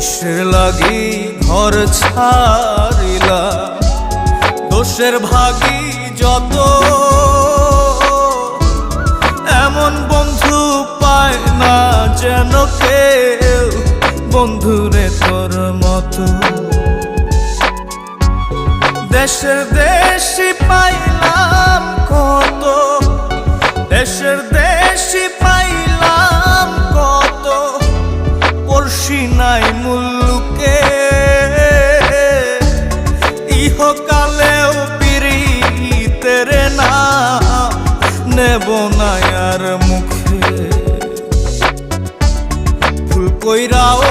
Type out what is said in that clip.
কিসের লাগি ঘর ছাড়িলা দোষের ভাগী যত এমন বন্ধু পায় না যেন কেউ বন্ধুরে তোর মতো দেশের দেশি পাইলাম কত দেশের দেশি পাইলাম কত পড়শি নাই মুল্লুকে ইহকালেও পিরিতের নাম নেব না আর মুখে ভুল কইরাও